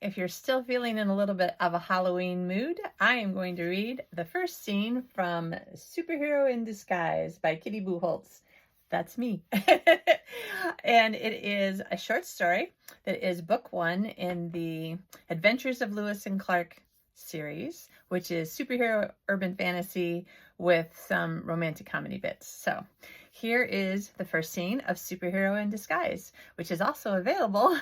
If you're still feeling in a little bit of a Halloween mood, I am going to read the first scene from Superhero in Disguise by Kitty Buchholz. That's me. And it is a short story that is book one in the Adventures of Lewis and Clark series, which is superhero urban fantasy with some romantic comedy bits. So here is the first scene of Superhero in Disguise, which is also available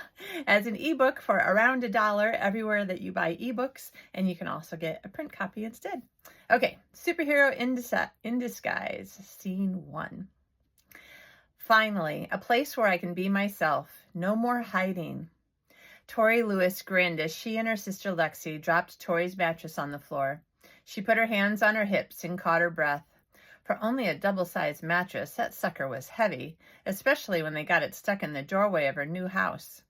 as an ebook for around $1 everywhere that you buy ebooks, and you can also get a print copy instead. Okay, Superhero in Disguise, Scene 1. Finally, a place where I can be myself. No more hiding. Tori Lewis grinned as she and her sister Lexi dropped Tori's mattress on the floor. She put her hands on her hips and caught her breath. For only a double-sized mattress, that sucker was heavy, especially when they got it stuck in the doorway of her new house.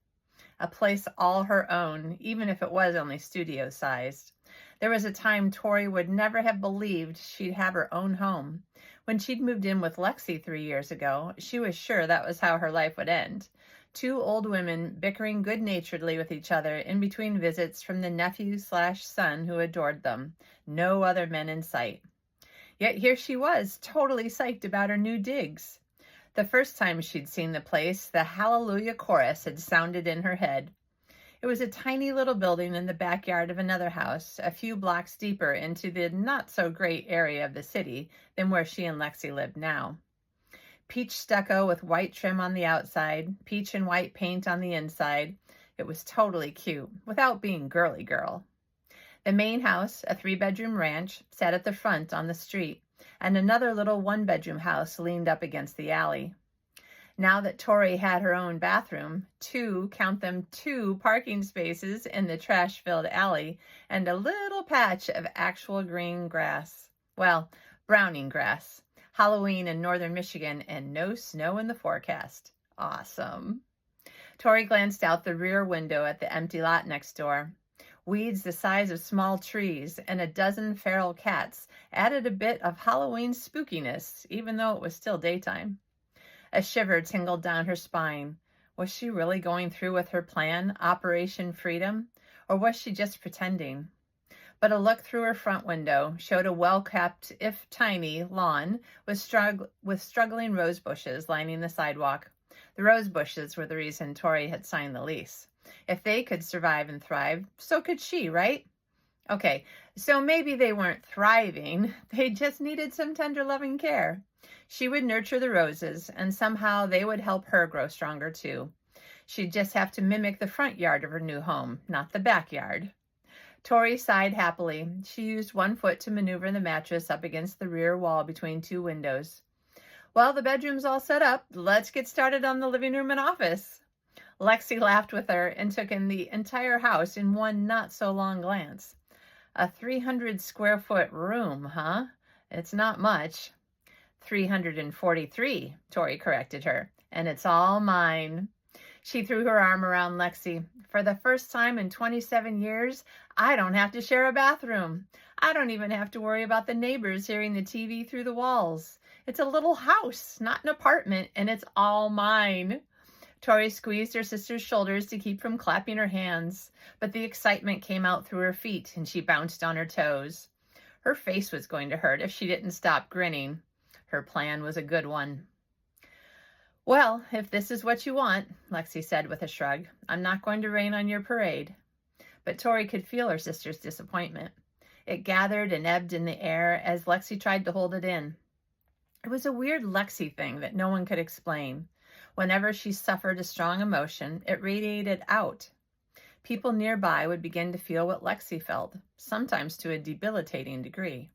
A place all her own, even if it was only studio-sized. There was a time Tori would never have believed she'd have her own home. When she'd moved in with Lexi 3 years ago, she was sure that was how her life would end. Two old women bickering good-naturedly with each other in between visits from the nephew/son who adored them. No other men in sight. Yet here she was, totally psyched about her new digs. The first time she'd seen the place, the Hallelujah Chorus had sounded in her head. It was a tiny little building in the backyard of another house, a few blocks deeper into the not-so-great area of the city than where she and Lexi lived now. Peach stucco with white trim on the outside, peach and white paint on the inside. It was totally cute, without being girly girl. The main house, a 3-bedroom ranch, sat at the front on the street, and another little 1-bedroom house leaned up against the alley. Now that Tori had her own bathroom, count them two parking spaces in the trash-filled alley, and a little patch of actual green grass. Well, browning grass. Halloween in northern Michigan and no snow in the forecast. Awesome. Tori glanced out the rear window at the empty lot next door. Weeds the size of small trees and a dozen feral cats added a bit of Halloween spookiness, even though it was still daytime. A shiver tingled down her spine. Was she really going through with her plan, Operation Freedom, or was she just pretending? But a look through her front window showed a well-kept, if tiny, lawn with struggling rose bushes lining the sidewalk. The rose bushes were the reason Tori had signed the lease. If they could survive and thrive, so could she, right? Okay, so maybe they weren't thriving. They just needed some tender, loving care. She would nurture the roses, and somehow they would help her grow stronger too. She'd just have to mimic the front yard of her new home, not the backyard. Tori sighed happily. She used one foot to maneuver the mattress up against the rear wall between two windows. Well, the bedroom's all set up. Let's get started on the living room and office. Lexi laughed with her and took in the entire house in one not-so-long glance. A 300-square-foot room, huh? It's not much. 343, Tori corrected her, and it's all mine. She threw her arm around Lexi. For the first time in 27 years, I don't have to share a bathroom. I don't even have to worry about the neighbors hearing the TV through the walls. It's a little house, not an apartment, and it's all mine. Tori squeezed her sister's shoulders to keep from clapping her hands, but the excitement came out through her feet and she bounced on her toes. Her face was going to hurt if she didn't stop grinning. Her plan was a good one. Well, if this is what you want, Lexi said with a shrug, I'm not going to rain on your parade. But Tori could feel her sister's disappointment. It gathered and ebbed in the air as Lexi tried to hold it in. It was a weird Lexi thing that no one could explain. Whenever she suffered a strong emotion, it radiated out. People nearby would begin to feel what Lexi felt, sometimes to a debilitating degree.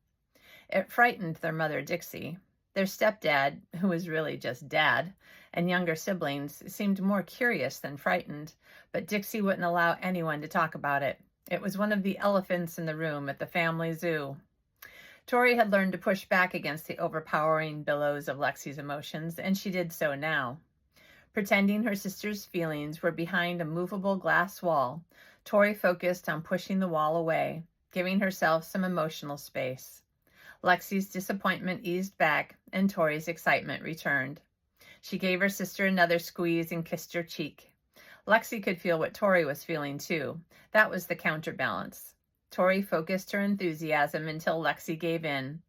It frightened their mother, Dixie. Their stepdad, who was really just dad, and younger siblings seemed more curious than frightened, but Dixie wouldn't allow anyone to talk about it. It was one of the elephants in the room at the family zoo. Tori had learned to push back against the overpowering billows of Lexi's emotions, and she did so now. Pretending her sister's feelings were behind a movable glass wall, Tori focused on pushing the wall away, giving herself some emotional space. Lexi's disappointment eased back, and Tori's excitement returned. She gave her sister another squeeze and kissed her cheek. Lexi could feel what Tori was feeling too. That was the counterbalance. Tori focused her enthusiasm until Lexi gave in.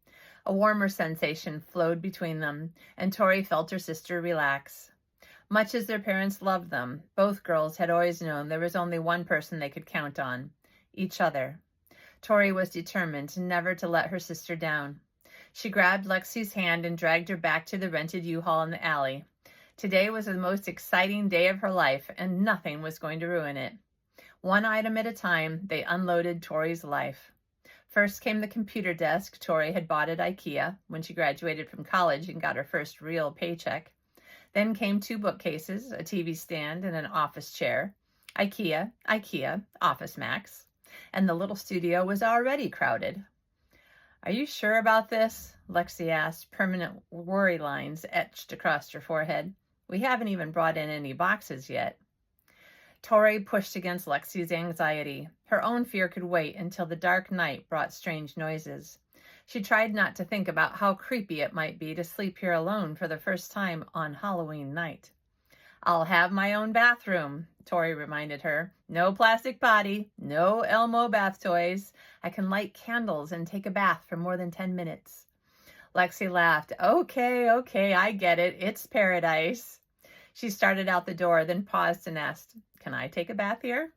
A warmer sensation flowed between them, and Tori felt her sister relax. Much as their parents loved them, both girls had always known there was only one person they could count on: each other. Tori was determined never to let her sister down. She grabbed Lexi's hand and dragged her back to the rented U-Haul in the alley. Today was the most exciting day of her life, and nothing was going to ruin it. One item at a time, they unloaded Tori's life. First came the computer desk Tori had bought at IKEA when she graduated from college and got her first real paycheck. Then came 2 bookcases, a TV stand, and an office chair. IKEA, Office Max. And the little studio was already crowded. "Are you sure about this?" Lexi asked, permanent worry lines etched across her forehead. "We haven't even brought in any boxes yet." Tori pushed against Lexi's anxiety. Her own fear could wait until the dark night brought strange noises. She tried not to think about how creepy it might be to sleep here alone for the first time on Halloween night. "I'll have my own bathroom," Tori reminded her. "No plastic potty, no Elmo bath toys. I can light candles and take a bath for more than 10 minutes. Lexi laughed. Okay, I get it. It's paradise." She started out the door, then paused and asked, "Can I take a bath here?"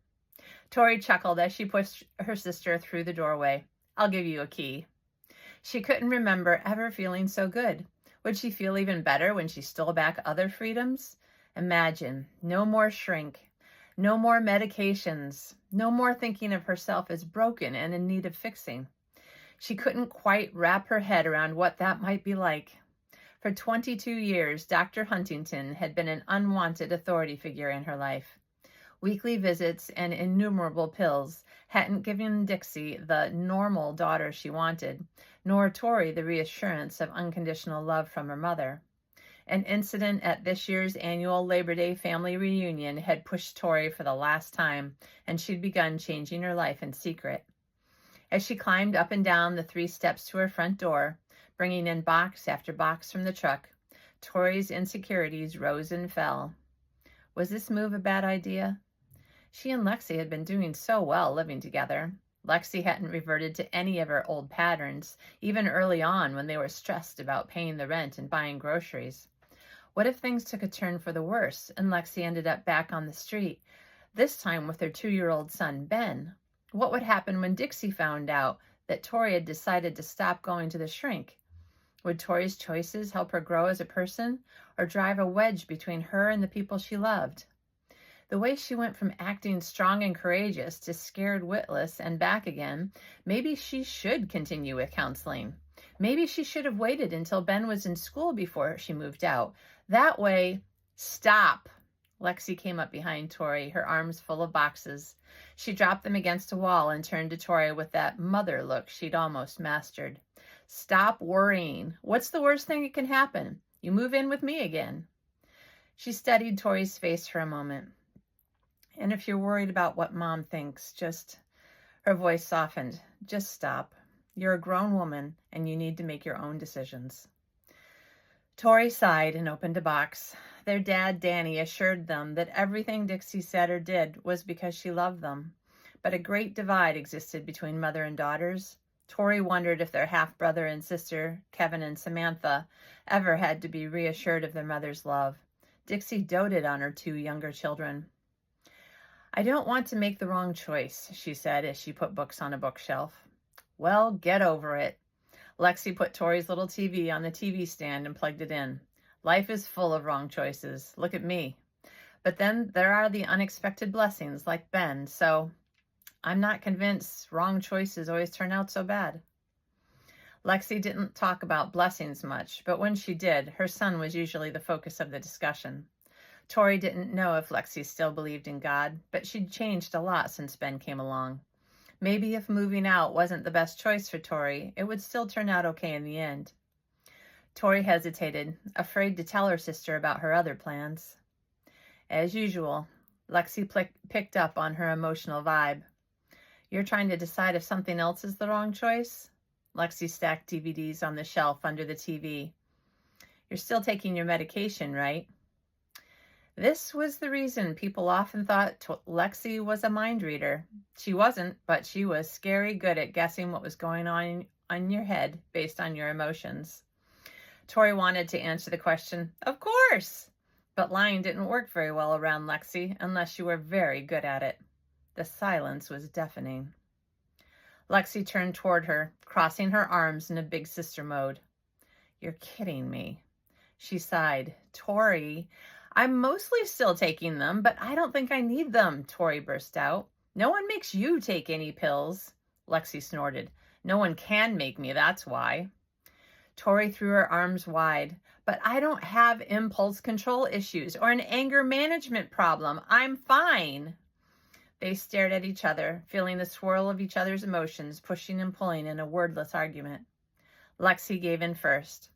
Tori chuckled as she pushed her sister through the doorway. "I'll give you a key." She couldn't remember ever feeling so good. Would she feel even better when she stole back other freedoms? Imagine, no more shrink, no more medications, no more thinking of herself as broken and in need of fixing. She couldn't quite wrap her head around what that might be like. For 22 years, Dr. Huntington had been an unwanted authority figure in her life. Weekly visits and innumerable pills hadn't given Dixie the normal daughter she wanted, nor Tori the reassurance of unconditional love from her mother. An incident at this year's annual Labor Day family reunion had pushed Tori for the last time, and she'd begun changing her life in secret. As she climbed up and down the 3 steps to her front door, bringing in box after box from the truck, Tori's insecurities rose and fell. Was this move a bad idea? She and Lexi had been doing so well living together. Lexi hadn't reverted to any of her old patterns, even early on when they were stressed about paying the rent and buying groceries. What if things took a turn for the worse and Lexi ended up back on the street, this time with her 2-year-old son, Ben? What would happen when Dixie found out that Tori had decided to stop going to the shrink? Would Tori's choices help her grow as a person or drive a wedge between her and the people she loved? The way she went from acting strong and courageous to scared witless and back again, maybe she should continue with counseling. Maybe she should have waited until Ben was in school before she moved out. That way, stop. Lexi came up behind Tori, her arms full of boxes. She dropped them against a wall and turned to Tori with that mother look she'd almost mastered. "Stop worrying. What's the worst thing that can happen? You move in with me again." She studied Tori's face for a moment. "And if you're worried about what Mom thinks, her voice softened, "just stop. You're a grown woman and you need to make your own decisions." Tori sighed and opened a box. Their dad, Danny, assured them that everything Dixie said or did was because she loved them. But a great divide existed between mother and daughters. Tori wondered if their half-brother and sister, Kevin and Samantha, ever had to be reassured of their mother's love. Dixie doted on her 2 younger children. "I don't want to make the wrong choice," she said as she put books on a bookshelf. "Well, get over it." Lexi put Tori's little TV on the TV stand and plugged it in. "Life is full of wrong choices. Look at me. But then there are the unexpected blessings like Ben, so I'm not convinced wrong choices always turn out so bad." Lexi didn't talk about blessings much, but when she did, her son was usually the focus of the discussion. Tori didn't know if Lexi still believed in God, but she'd changed a lot since Ben came along. Maybe if moving out wasn't the best choice for Tori, it would still turn out okay in the end. Tori hesitated, afraid to tell her sister about her other plans. As usual, Lexi picked up on her emotional vibe. "You're trying to decide if something else is the wrong choice?" Lexi stacked DVDs on the shelf under the TV. "You're still taking your medication, right?" This was the reason people often thought Lexi was a mind reader. She wasn't, but she was scary good at guessing what was going on in your head based on your emotions. Tori wanted to answer the question, of course, but lying didn't work very well around Lexi unless you were very good at it. The silence was deafening. Lexi turned toward her, crossing her arms in a big sister mode. You're kidding me. She sighed. Tori, I'm mostly still taking them, but I don't think I need them, Tori burst out. No one makes you take any pills. Lexi snorted. No one can make me, that's why. Tori threw her arms wide. But I don't have impulse control issues or an anger management problem. I'm fine. They stared at each other, feeling the swirl of each other's emotions, pushing and pulling in a wordless argument. Lexi gave in first.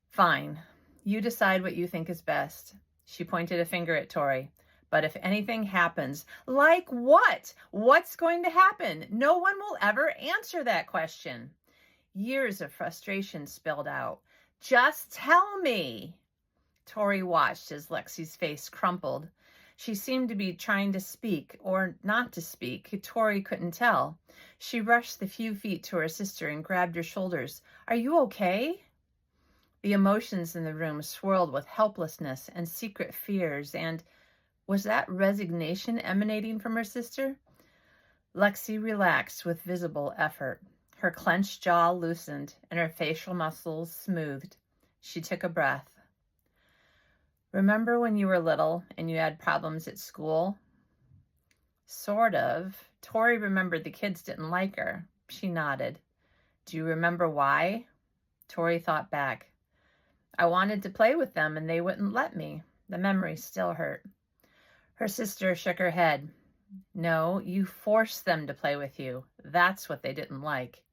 Fine. You decide what you think is best. She pointed a finger at Tori. But if anything happens, like what? What's going to happen? No one will ever answer that question. Years of frustration spilled out. Just tell me. Tori watched as Lexi's face crumpled. She seemed to be trying to speak or not to speak. Tori couldn't tell. She rushed the few feet to her sister and grabbed her shoulders. Are you okay? The emotions in the room swirled with helplessness and secret fears, and was that resignation emanating from her sister? Lexi relaxed with visible effort. Her clenched jaw loosened and her facial muscles smoothed. She took a breath. Remember when you were little and you had problems at school? Sort of. Tori remembered the kids didn't like her. She nodded. Do you remember why? Tori thought back. I wanted to play with them and they wouldn't let me. The memory still hurt. Her sister shook her head. No, you forced them to play with you. That's what they didn't like.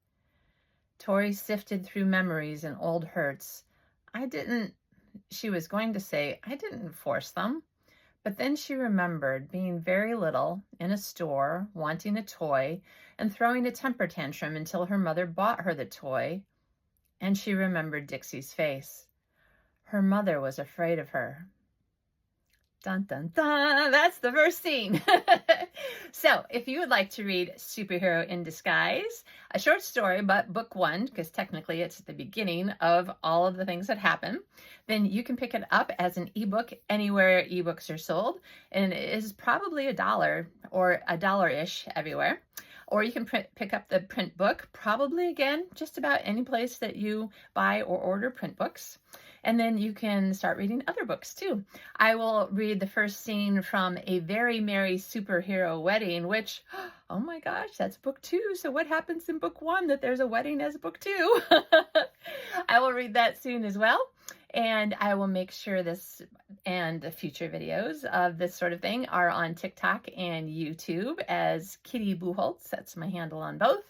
Tori sifted through memories and old hurts. She was going to say, I didn't force them. But then she remembered being very little in a store, wanting a toy, and throwing a temper tantrum until her mother bought her the toy. And she remembered Dixie's face. Her mother was afraid of her. Dun, dun, dun. That's the first scene. So if you would like to read Superhero in Disguise, a short story, but book one, because technically it's at the beginning of all of the things that happen, then you can pick it up as an ebook anywhere ebooks are sold. And it is probably $1 or $1-ish everywhere. Or you can pick up the print book, probably again, just about any place that you buy or order print books. And then you can start reading other books too. I will read the first scene from A Very Merry Superhero Wedding, which, oh my gosh, that's book 2. So what happens in book 1 that there's a wedding as book 2? I will read that soon as well. And I will make sure this and the future videos of this sort of thing are on TikTok and YouTube as Kitty Buchholz. That's my handle on both.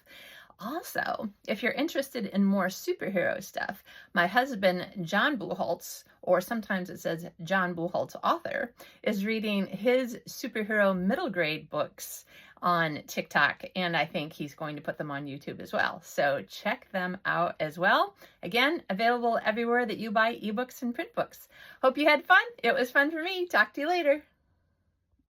Also, if you're interested in more superhero stuff, my husband, John Buchholz, or sometimes it says John Buchholz author, is reading his superhero middle grade books on TikTok, and I think he's going to put them on YouTube as well. So check them out as well. Again, available everywhere that you buy ebooks and print books. Hope you had fun. It was fun for me. Talk to you later.